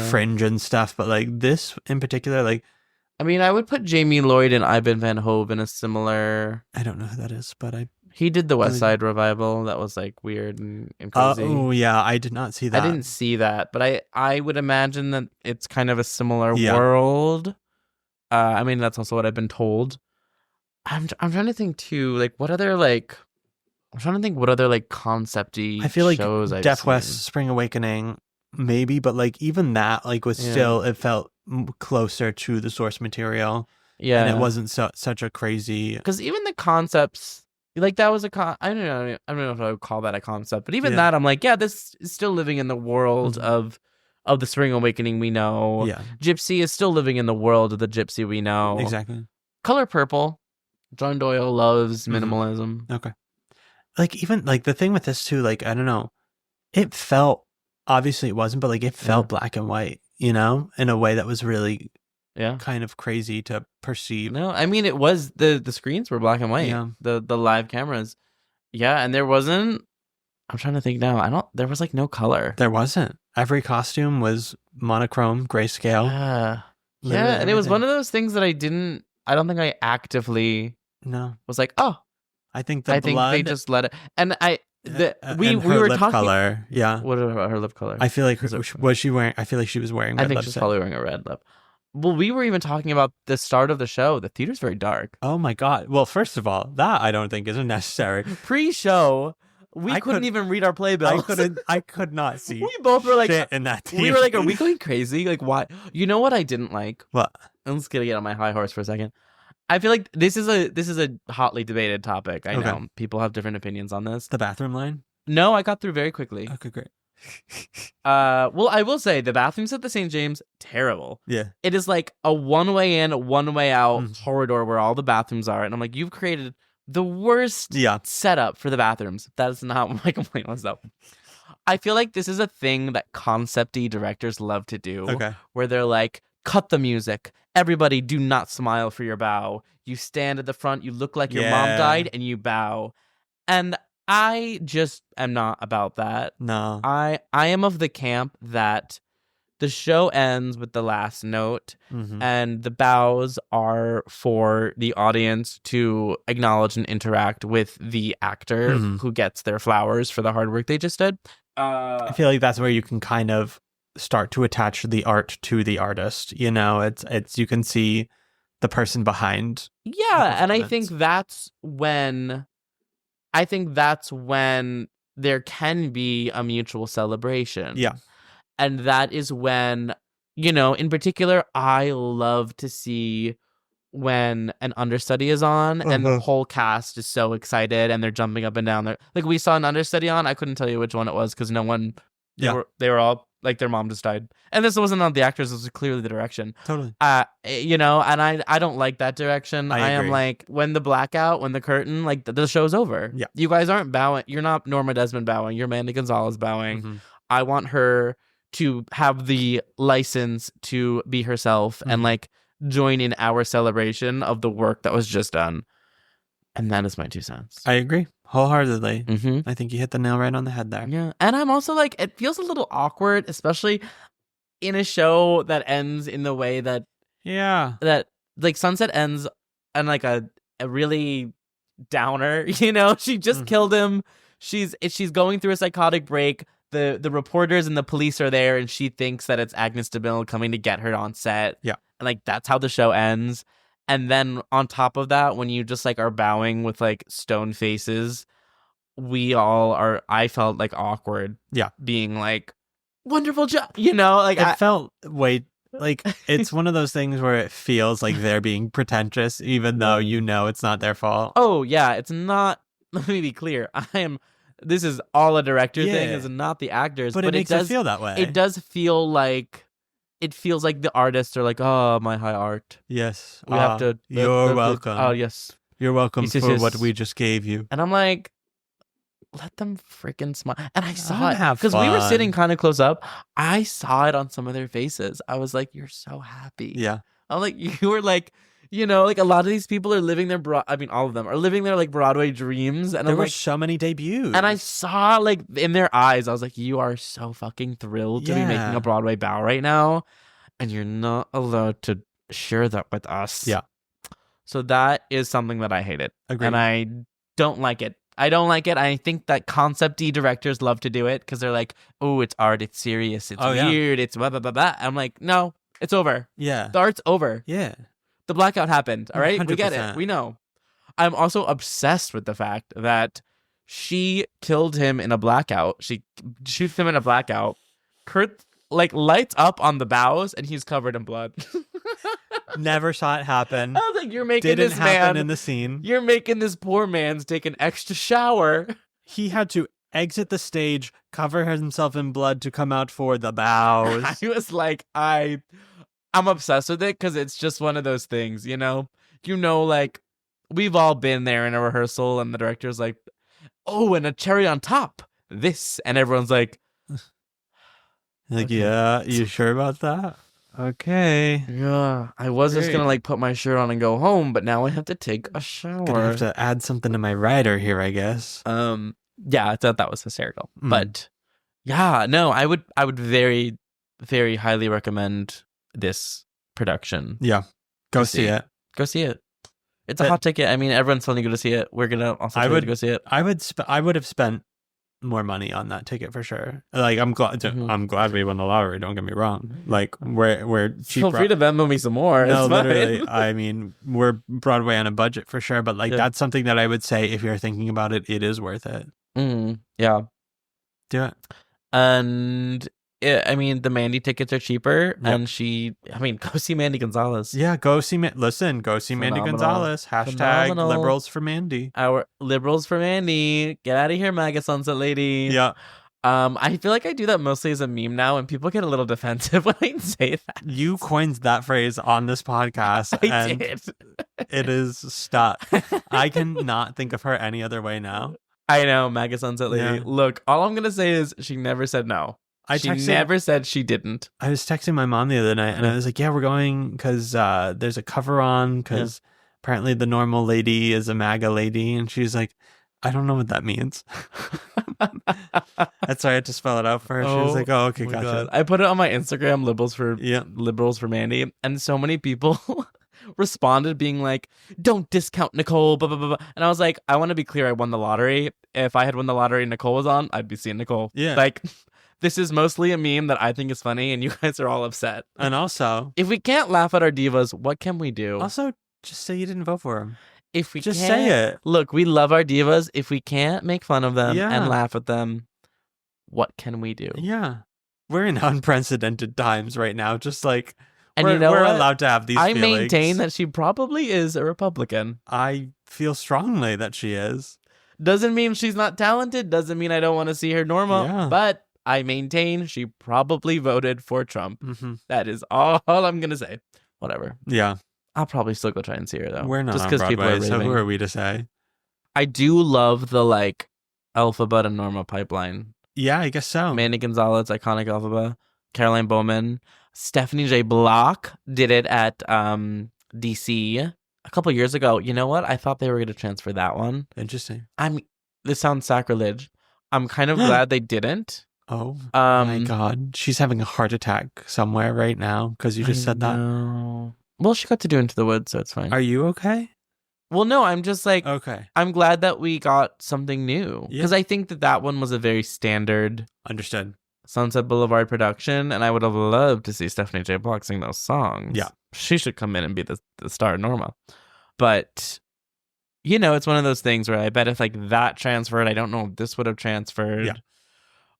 Speaker 1: Fringe and stuff. But like this in particular, like,
Speaker 2: I mean, I would put Jamie Lloyd and Ivan Van Hove in a similar.
Speaker 1: I don't know who that is, but
Speaker 2: he did the West Side revival. That was like weird and crazy.
Speaker 1: Oh yeah, I did not see that.
Speaker 2: I didn't see that, but I would imagine that it's kind of a similar world. I mean, that's also what I've been told. I'm trying to think too, like what other like concept-y
Speaker 1: I feel like
Speaker 2: shows I've
Speaker 1: Deaf
Speaker 2: seen.
Speaker 1: West, Spring Awakening, maybe, but like even that like was still, it felt closer to the source material. Yeah, and it wasn't such a crazy.
Speaker 2: Because even the concepts, like that was I don't know if I would call that a concept, but even that I'm like, this is still living in the world of the Spring Awakening we know.
Speaker 1: Yeah,
Speaker 2: Gypsy is still living in the world of the Gypsy we know.
Speaker 1: Exactly.
Speaker 2: Color Purple. John Doyle loves minimalism.
Speaker 1: Okay. Like even like the thing with this too, like I don't know, it felt, obviously it wasn't, but like it felt black and white, in a way that was really kind of crazy to perceive.
Speaker 2: No, I mean it was the screens were black and white. Yeah. The live cameras. Yeah, and there wasn't, I'm trying to think now. There was like no color.
Speaker 1: There wasn't. Every costume was monochrome, grayscale.
Speaker 2: Yeah, and it was one of those things that I don't think I actively was like, oh,
Speaker 1: I think they
Speaker 2: just let it. And we
Speaker 1: her
Speaker 2: were
Speaker 1: lip
Speaker 2: talking
Speaker 1: color. Yeah.
Speaker 2: What about her lip color?
Speaker 1: I feel like was she wearing? I feel like she was wearing red lipstick.
Speaker 2: I think she's probably wearing a red lip. Well, we were even talking about the start of the show. The theater's very dark.
Speaker 1: Oh my god. Well, first of all, that I don't think is necessary.
Speaker 2: Pre-show, we couldn't even read our playbills.
Speaker 1: I could not see.
Speaker 2: We both were like,
Speaker 1: shit in that TV.
Speaker 2: We were like, are we going crazy? Like, why? You know what I didn't like?
Speaker 1: What?
Speaker 2: I'm just gonna get on my high horse for a second. I feel like this is a hotly debated topic. I know people have different opinions on this.
Speaker 1: The bathroom line?
Speaker 2: No, I got through very quickly.
Speaker 1: Okay, great.
Speaker 2: Well, I will say the bathrooms at the St. James, terrible.
Speaker 1: Yeah.
Speaker 2: It is like a one-way in, one-way out corridor where all the bathrooms are. And I'm like, you've created the worst setup for the bathrooms. That is not what my complaint was, though. I feel like this is a thing that concept-y directors love to do.
Speaker 1: Okay.
Speaker 2: Where they're like, cut the music. Everybody do not smile for your bow. You stand at the front, you look like your mom died, and you bow. And I just am not about that.
Speaker 1: No.
Speaker 2: I am of the camp that the show ends with the last note, and the bows are for the audience to acknowledge and interact with the actor who gets their flowers for the hard work they just did.
Speaker 1: I feel like that's where you can kind of start to attach the art to the artist. It's you can see the person behind.
Speaker 2: Yeah, and I think that's when there can be a mutual celebration.
Speaker 1: Yeah.
Speaker 2: And that is when, in particular, I love to see when an understudy is on and the whole cast is so excited and they're jumping up and down. Like we saw an understudy on. I couldn't tell you which one it was because no one. They were all like their mom just died, and this wasn't on the actors. This was clearly the direction.
Speaker 1: Totally.
Speaker 2: And I don't like that direction. I am like when the curtain, like the show's over.
Speaker 1: Yeah.
Speaker 2: You guys aren't bowing. You're not Norma Desmond bowing. You're Mandy Gonzalez bowing.
Speaker 1: Mm-hmm.
Speaker 2: I want her to have the license to be herself and like join in our celebration of the work that was just done. And that is my 2 cents.
Speaker 1: I agree wholeheartedly.
Speaker 2: Mm-hmm.
Speaker 1: I think you hit the nail right on the head there.
Speaker 2: Yeah. And I'm also like, it feels a little awkward, especially in a show that ends in the way that like Sunset ends on like a really downer, she just killed him. She's going through a psychotic break. The reporters and the police are there, and she thinks that it's Agnes DeMille coming to get her on set.
Speaker 1: Yeah.
Speaker 2: And like that's how the show ends. And then on top of that, when you just like are bowing with like stone faces, I felt like awkward.
Speaker 1: Yeah.
Speaker 2: Being like, wonderful job. Like
Speaker 1: it felt like it's one of those things where it feels like they're being pretentious, even though it's not their fault.
Speaker 2: Oh yeah. It's not, let me be clear. This is all a director thing. It's not the actors.
Speaker 1: But it makes it feel that way.
Speaker 2: It does feel like, it feels like the artists are like, oh, my high art.
Speaker 1: Yes.
Speaker 2: We have to.
Speaker 1: You're welcome.
Speaker 2: Oh, yes.
Speaker 1: You're welcome for what we just gave you.
Speaker 2: And I'm like, let them freaking smile. And I saw it.
Speaker 1: Because
Speaker 2: we were sitting kind of close up. I saw it on some of their faces. I was like, you're so happy.
Speaker 1: Yeah.
Speaker 2: I'm like, you were like, like a lot of these people are living their, all of them are living their like Broadway dreams. And
Speaker 1: there
Speaker 2: I'm
Speaker 1: were
Speaker 2: like,
Speaker 1: so many debuts.
Speaker 2: And I saw like in their eyes, I was like, you are so fucking thrilled to be making a Broadway bow right now. And you're not allowed to share that with us.
Speaker 1: Yeah.
Speaker 2: So that is something that I hated.
Speaker 1: Agreed.
Speaker 2: And I don't like it. I think that concept-y directors love to do it because they're like, oh, it's art, it's serious, it's weird, it's blah, blah, blah, blah. I'm like, no, it's over.
Speaker 1: Yeah.
Speaker 2: The art's over.
Speaker 1: Yeah.
Speaker 2: The blackout happened, all right?
Speaker 1: 100%.
Speaker 2: We get it. We know. I'm also obsessed with the fact that she killed him in a blackout. She shoots him in a blackout. Kurt, like, lights up on the bows, and he's covered in blood.
Speaker 1: Never saw it happen.
Speaker 2: I was like, you're making
Speaker 1: Didn't
Speaker 2: this
Speaker 1: happen
Speaker 2: man
Speaker 1: in the scene.
Speaker 2: You're making this poor man's take an extra shower.
Speaker 1: He had to exit the stage, cover himself in blood to come out for the bows.
Speaker 2: I was like, I'm obsessed with it because it's just one of those things, like we've all been there in a rehearsal and the director's like, oh, and a cherry on top, this, and everyone's like,
Speaker 1: okay. Yeah, you sure about that? Okay.
Speaker 2: Yeah, I was just gonna like put my shirt on and go home, but now I have to take a shower.
Speaker 1: Gonna have to add something to my rider here, I guess.
Speaker 2: Yeah, I thought that was hysterical, but yeah, no, I would very, very highly recommend this production.
Speaker 1: Yeah, go see it.
Speaker 2: Go see it. It's a hot ticket. I mean, everyone's telling you to go see it. We're gonna also tell you to go see it.
Speaker 1: I would have spent more money on that ticket for sure. Like, I'm glad we won the lottery. Don't get me wrong. Like, we're cheap.
Speaker 2: Feel free to Venmo me some more.
Speaker 1: No, literally. I mean, we're Broadway on a budget for sure. But like, that's something that I would say if you're thinking about it, it is worth it.
Speaker 2: Yeah,
Speaker 1: do it.
Speaker 2: And I mean, the Mandy tickets are cheaper, and go see Mandy Gonzalez.
Speaker 1: Yeah, go see Mandy Gonzalez. Hashtag liberals for Mandy.
Speaker 2: Our liberals for Mandy. Get out of here, MAGA Sunset Lady.
Speaker 1: Yeah.
Speaker 2: I feel like I do that mostly as a meme now, and people get a little defensive when I say that.
Speaker 1: You coined that phrase on this podcast,
Speaker 2: I did.
Speaker 1: It is stuck. I cannot think of her any other way now.
Speaker 2: I know, MAGA Sunset Lady.
Speaker 1: Yeah.
Speaker 2: Look, all I'm gonna say is she never said no. She never said she didn't.
Speaker 1: I was texting my mom the other night, and I was like, yeah, we're going because there's a cover on, because apparently the normal lady is a MAGA lady. And she's like, I don't know what that means. That's why I had to spell it out for her. She was like, oh, okay, gotcha.
Speaker 2: God. I put it on my Instagram, liberals for Mandy. And so many people responded being like, don't discount Nicole, blah, blah, blah, blah. And I was like, I want to be clear, I won the lottery. If I had won the lottery and Nicole was on, I'd be seeing Nicole.
Speaker 1: Yeah.
Speaker 2: Like, this is mostly a meme that I think is funny, and you guys are all upset.
Speaker 1: And also,
Speaker 2: if we can't laugh at our divas, what can we do?
Speaker 1: Also, just say you didn't vote for them.
Speaker 2: If we
Speaker 1: just
Speaker 2: can't,
Speaker 1: say it.
Speaker 2: Look, we love our divas. If we can't make fun of them and laugh at them, what can we do?
Speaker 1: Yeah. We're in unprecedented times right now. Just like,
Speaker 2: And
Speaker 1: we're,
Speaker 2: you know
Speaker 1: we're
Speaker 2: what?
Speaker 1: allowed to have these
Speaker 2: I
Speaker 1: feelings.
Speaker 2: maintain that she probably is a Republican.
Speaker 1: I feel strongly that she is.
Speaker 2: Doesn't mean she's not talented. Doesn't mean I don't want to see her normal.
Speaker 1: Yeah.
Speaker 2: But I maintain she probably voted for Trump.
Speaker 1: Mm-hmm.
Speaker 2: That is all I'm going to say. Whatever.
Speaker 1: Yeah.
Speaker 2: I'll probably still go try and see her, though.
Speaker 1: We're not
Speaker 2: just
Speaker 1: on
Speaker 2: because people are
Speaker 1: Broadway, so
Speaker 2: raving.
Speaker 1: who are we to say?
Speaker 2: I do love the, like, Elphaba and Norma pipeline.
Speaker 1: Yeah, I guess so.
Speaker 2: Mandy Gonzalez, iconic Elphaba. Caroline Bowman. Stephanie J. Block did it at DC a couple years ago. You know what? I thought they were going to transfer that one.
Speaker 1: Interesting.
Speaker 2: This sounds sacrilege. I'm kind of glad they didn't.
Speaker 1: Oh my God. She's having a heart attack somewhere right now because you just said that.
Speaker 2: Well, she got to do Into the Woods, so it's fine.
Speaker 1: Are you okay?
Speaker 2: Well, no, I'm just like,
Speaker 1: Okay.
Speaker 2: I'm glad that we got something new. Because I think that one was a very standard
Speaker 1: Understood.
Speaker 2: Sunset Boulevard production, and I would have loved to see Stephanie J. Block sing those songs.
Speaker 1: Yeah.
Speaker 2: She should come in and be the star Norma. But, you know, it's one of those things where I bet if like that transferred, I don't know if this would have transferred.
Speaker 1: Yeah.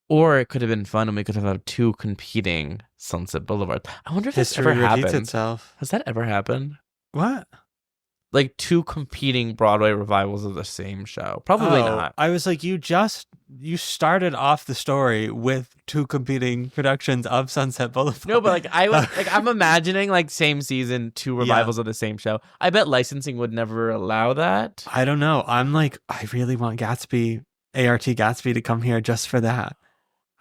Speaker 2: Or it could have been fun and we could have had two competing Sunset Boulevard. I wonder if this
Speaker 1: History
Speaker 2: ever
Speaker 1: repeats
Speaker 2: happened.
Speaker 1: itself.
Speaker 2: Has that ever happened?
Speaker 1: What?
Speaker 2: Like two competing Broadway revivals of the same show? Probably not.
Speaker 1: I was like, you started off the story with two competing productions of Sunset Boulevard.
Speaker 2: No, but I'm imagining like same season, two revivals of the same show. I bet licensing would never allow that.
Speaker 1: I don't know. I'm like, I really want Gatsby, ART Gatsby to come here just for that.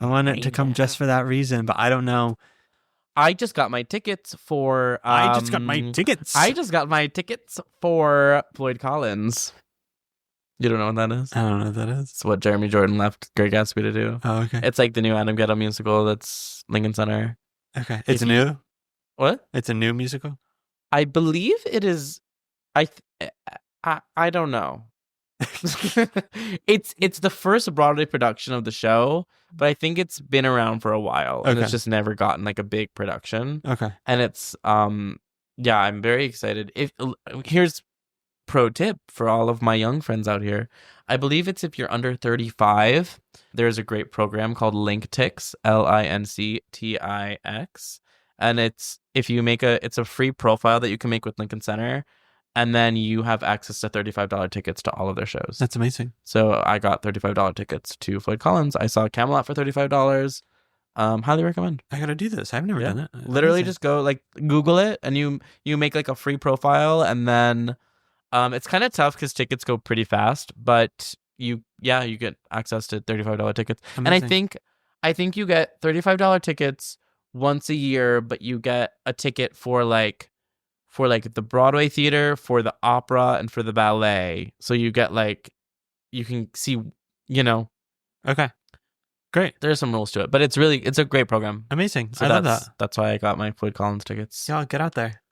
Speaker 1: I want it to come just for that reason, but I don't know.
Speaker 2: I just got my tickets for...
Speaker 1: I just got my tickets
Speaker 2: for Floyd Collins. You don't know what that is?
Speaker 1: I don't know what that is.
Speaker 2: It's what Jeremy Jordan left Great Gatsby to do.
Speaker 1: Oh, okay.
Speaker 2: It's like the new Adam Ghetto musical that's Lincoln Center.
Speaker 1: Okay. It's new?
Speaker 2: What?
Speaker 1: It's a new musical?
Speaker 2: I believe it is... I don't know. It's the first Broadway production of the show, but I think it's been around for a while and it's just never gotten like a big production.
Speaker 1: Okay.
Speaker 2: And it's yeah, I'm very excited. Here's pro tip for all of my young friends out here. I believe it's if you're under 35, there's a great program called LinkTix, LINCTIX, and it's a free profile that you can make with Lincoln Center. And then you have access to $35 tickets to all of their shows.
Speaker 1: That's amazing.
Speaker 2: So I got $35 tickets to Floyd Collins. I saw Camelot for $35. Highly recommend.
Speaker 1: I gotta do this. I've never done it.
Speaker 2: Literally just go like Google it and you make like a free profile and then it's kind of tough because tickets go pretty fast, but you get access to $35 tickets.
Speaker 1: Amazing.
Speaker 2: And I think you get $35 tickets once a year, but you get a ticket for the Broadway theater, for the opera, and for the ballet. So you get you can see,
Speaker 1: Okay. Great.
Speaker 2: There's some rules to it, but it's a great program.
Speaker 1: Amazing.
Speaker 2: So
Speaker 1: I love that.
Speaker 2: That's why I got my Floyd Collins tickets.
Speaker 1: Y'all get out there.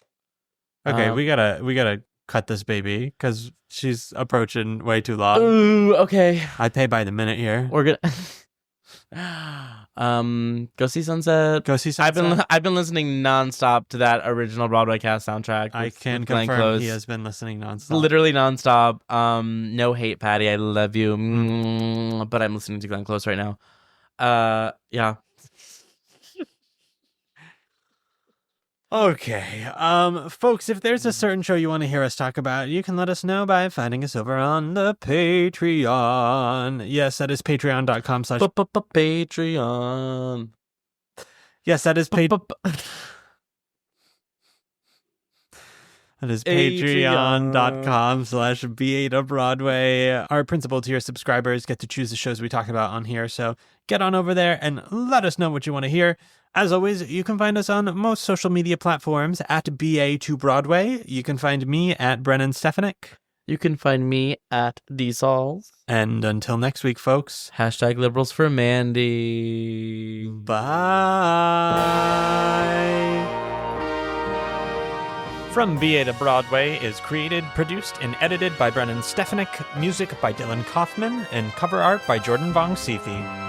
Speaker 1: Okay, we gotta cut this baby because she's approaching way too long.
Speaker 2: Ooh, okay.
Speaker 1: I pay by the minute here.
Speaker 2: We're gonna go see Sunset.
Speaker 1: Go see Sunset.
Speaker 2: I've been listening nonstop to that original Broadway cast soundtrack.
Speaker 1: I can
Speaker 2: Glenn
Speaker 1: confirm
Speaker 2: Close.
Speaker 1: he has been listening nonstop.
Speaker 2: Literally nonstop. No hate, Patty. I love you. But I'm listening to Glenn Close right now. Yeah.
Speaker 1: Okay. Folks, if there's a certain show you want to hear us talk about, you can let us know by finding us over on the Patreon. Yes, that is patreon.com/
Speaker 2: Patreon.
Speaker 1: Yes, that is That is patreon.com/B8 Broadway. Our principal tier subscribers get to choose the shows we talk about on here. So get on over there and let us know what you want to hear. As always, you can find us on most social media platforms at BA2Broadway. You can find me at Brennan Stefanik.
Speaker 2: You can find me at DSols.
Speaker 1: And until next week, folks.
Speaker 2: #liberals for Mandy.
Speaker 1: Bye. From BA to Broadway is created, produced, and edited by Brennan Stefanik, music by Dylan Kaufman, and cover art by Jordan Vongsithi.